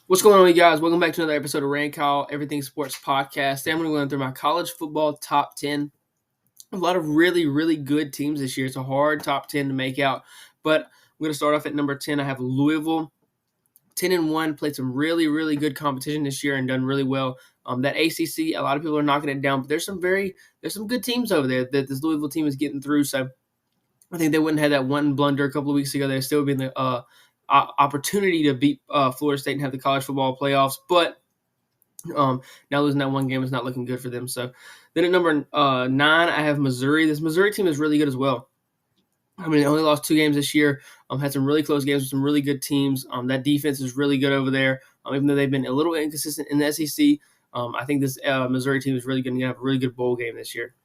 What's going on, you guys? Welcome back to another episode of Rand Kyle Everything Sports Podcast. Today I'm going to go through my college football top 10. A lot of really good teams this year. It's a hard top 10 to make out, but I'm going to start off at number 10. I have Louisville, 10-1, played some really good competition this year and done really well. That ACC, a lot of people are knocking it down, but there's some good teams over there that this Louisville team is getting through. So I think they wouldn't have that one blunder a couple of weeks ago. They still be in the opportunity to beat Florida State and have the college football playoffs, but now losing that one game is not looking good for them. So then at number 9, I have Missouri. This Missouri team is really good as well. I mean, they only lost 2 games this year. Had some really close games with some really good teams. That defense is really good over there. Even though they've been a little inconsistent in the SEC, I think this Missouri team is really going to have a really good bowl game this year.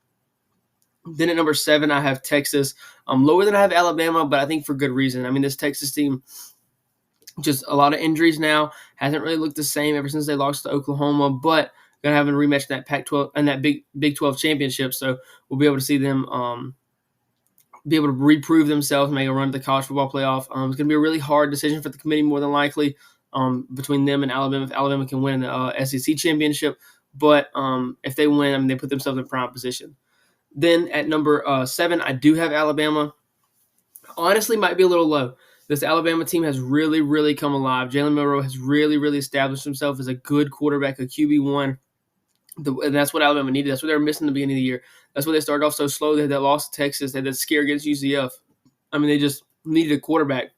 Then at number 7, I have Texas. Lower than I have Alabama, but I think for good reason. I mean, this Texas team, just a lot of injuries now. Hasn't really looked the same ever since they lost to Oklahoma, but going to have a rematch in that Pac-12 and that Big 12 championship. So we'll be able to see them be able to reprove themselves and make a run to the college football playoff. It's going to be a really hard decision for the committee, more than likely, between them and Alabama. If Alabama can win the SEC championship, but if they win, I mean, they put themselves in prime position. Then at number 7, I do have Alabama. Honestly, might be a little low. This Alabama team has really come alive. Jalen Milroe has really established himself as a good quarterback, a QB1. And that's what Alabama needed. That's what they were missing at the beginning of the year. That's why they started off so slow. They had that loss to Texas. They had that scare against UCF. I mean, they just needed a quarterback.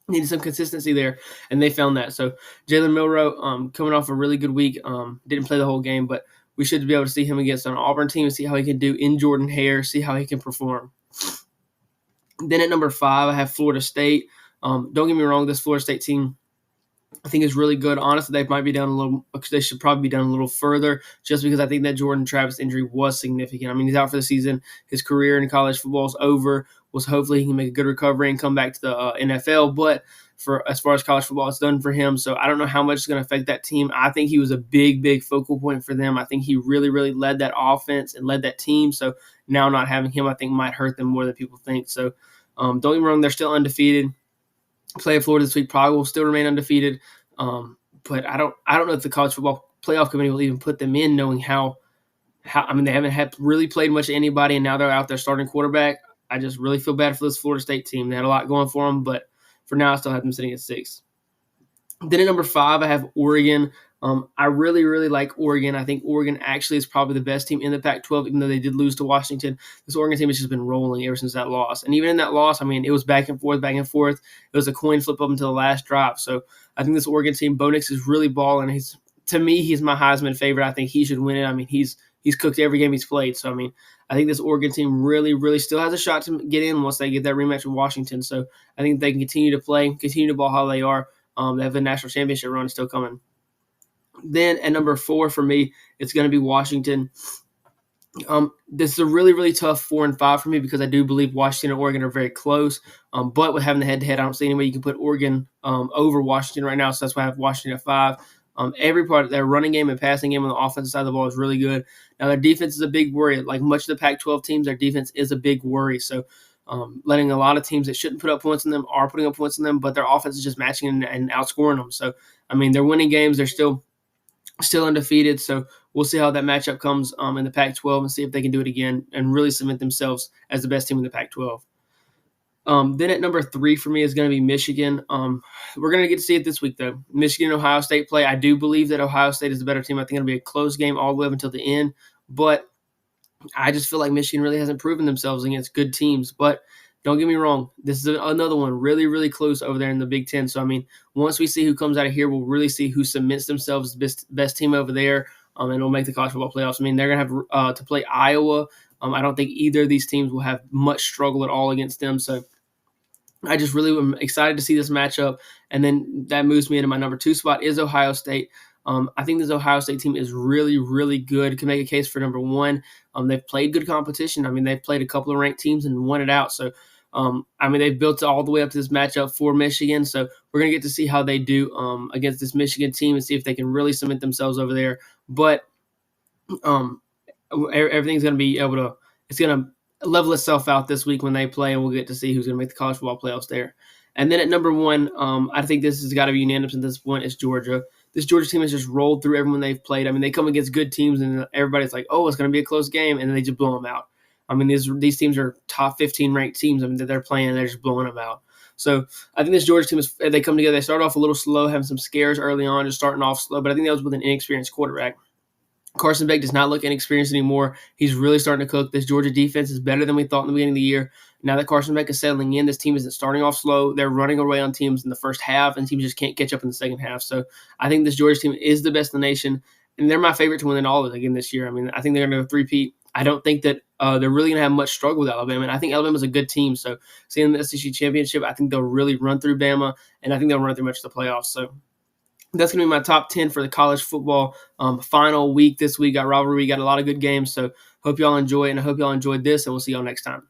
Needed some consistency there, and they found that. So Jalen Milroe, coming off a really good week, didn't play the whole game, but we should be able to see him against an Auburn team and see how he can do in Jordan-Hare, see how he can perform. Then at number 5, I have Florida State. Don't get me wrong, this Florida State team I think is really good. Honestly, they might be down a little. They should probably be down a little further, just because I think that Jordan Travis injury was significant. I mean, he's out for the season. His career in college football is over. Hopefully he can make a good recovery and come back to the NFL. But for as far as college football, it's done for him. So I don't know how much it's going to affect that team. I think he was a big focal point for them. I think he really led that offense and led that team. So now not having him, I think, might hurt them more than people think. So don't get me wrong, they're still undefeated. Play at Florida this week, probably will still remain undefeated. But I don't know if the college football playoff committee will even put them in, knowing how I mean, they haven't really played much of anybody, and now they're out there starting quarterback. I just really feel bad for this Florida State team. They had a lot going for them, but for now I still have them sitting at 6. Then at number 5, I have Oregon. I really like Oregon. I think Oregon actually is probably the best team in the Pac-12, even though they did lose to Washington. This Oregon team has just been rolling ever since that loss. And even in that loss, I mean, it was back and forth. It was a coin flip up until the last drive. So I think this Oregon team, Bo Nix, is really balling. To me, he's my Heisman favorite. I think he should win it. I mean, he's cooked every game he's played. So, I mean, I think this Oregon team really still has a shot to get in once they get that rematch with Washington. So I think they can continue to play, continue to ball how they are. They have a national championship run still coming. Then at number 4 for me, it's going to be Washington. This is a really tough 4 and 5 for me because I do believe Washington and Oregon are very close. But with having the head-to-head, I don't see any way you can put Oregon over Washington right now. So that's why I have Washington at 5. Every part of their running game and passing game on the offensive side of the ball is really good. Now their defense is a big worry. Like much of the Pac-12 teams, their defense is a big worry. So letting a lot of teams that shouldn't put up points on them are putting up points on them, but their offense is just matching and outscoring them. So, I mean, they're winning games. They're still undefeated. So we'll see how that matchup comes in the Pac-12 and see if they can do it again and really cement themselves as the best team in the Pac-12. Then at number 3 for me is going to be Michigan. We're going to get to see it this week, though. Michigan and Ohio State play. I do believe that Ohio State is the better team. I think it'll be a close game all the way up until the end. But I just feel like Michigan really hasn't proven themselves against good teams. But don't get me wrong. This is another one really close over there in the Big Ten. So, I mean, once we see who comes out of here, we'll really see who cements themselves as best team over there, and will make the college football playoffs. I mean, they're going to have to play Iowa. I don't think either of these teams will have much struggle at all against them. So I just really am excited to see this matchup. And then that moves me into my number 2 spot is Ohio State. I think this Ohio State team is really good. Can make a case for number 1. They've played good competition. I mean, they've played a couple of ranked teams and won it out. So, I mean, they've built all the way up to this matchup for Michigan. So we're going to get to see how they do against this Michigan team and see if they can really cement themselves over there. But everything's going to be able to – it's going to level itself out this week when they play, and we'll get to see who's going to make the college football playoffs there. And then at number one, I think this has got to be unanimous at this point, is Georgia. This Georgia team has just rolled through everyone they've played. I mean, they come against good teams, and everybody's like, "Oh, it's going to be a close game," and then they just blow them out. I mean, these teams are top 15 ranked teams. I mean, that they're playing, and they're just blowing them out. So I think this Georgia team they come together. They start off a little slow, having some scares early on, just starting off slow. But I think that was with an inexperienced quarterback. Carson Beck does not look inexperienced anymore. He's really starting to cook. This Georgia defense is better than we thought in the beginning of the year. Now that Carson Beck is settling in, this team isn't starting off slow. They're running away on teams in the first half, and teams just can't catch up in the second half. So I think this Georgia team is the best in the nation, and they're my favorite to win it all again this year. I mean, I think they're going to go three-peat. I don't think that they're really going to have much struggle with Alabama, and I think Alabama's a good team. So seeing the SEC championship, I think they'll really run through Bama, and I think they'll run through much of the playoffs. So that's going to be my top 10 for the college football final week this week. Got rivalry, got a lot of good games. So hope y'all enjoy it, and I hope y'all enjoyed this, and we'll see y'all next time.